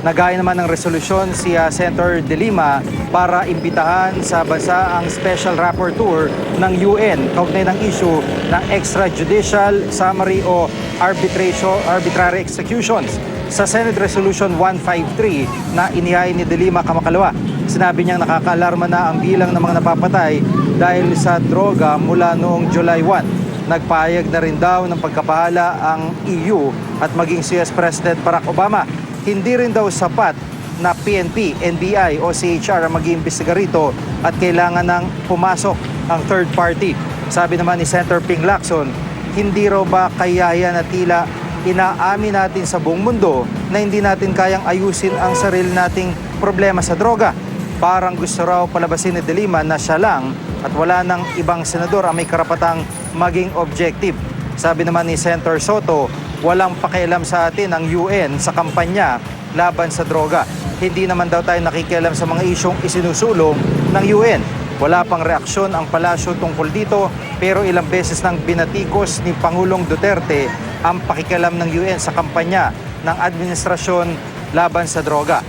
Nagaya naman ng resolusyon si Senator De Lima para imbitahan sa bansa ang Special Rapporteur ng UN kaugnay ng issue ng extrajudicial summary o arbitrary executions. Sa Senate Resolution 153 na inihain ni De Lima kamakalawa, sinabi niyang nakakaalarma na ang bilang ng mga napapatay dahil sa droga mula noong July 1. Nagpahayag na rin daw ng pagkabahala ang EU at maging si US President Barack Obama. Hindi rin daw sapat na PNP, NBI o CHR ang mag-iimbestiga rito at kailangan nang pumasok ang third party. Sabi naman ni Senator Ping Lacson, hindi raw ba kayaya na tila inaamin natin sa buong mundo na hindi natin kayang ayusin ang sarili nating problema sa droga. Parang gusto raw palabasin ni De Lima na siya lang at wala ng ibang senador ang may karapatang maging objective. Sabi naman ni Senator Soto, walang pakialam sa atin ang UN sa kampanya laban sa droga. Hindi naman daw tayo nakikialam sa mga isyong isinusulong ng UN. Wala pang reaksyon ang palasyo tungkol dito pero ilang beses nang binatikos ni Pangulong Duterte ang pakikialam ng UN sa kampanya ng administrasyon laban sa droga.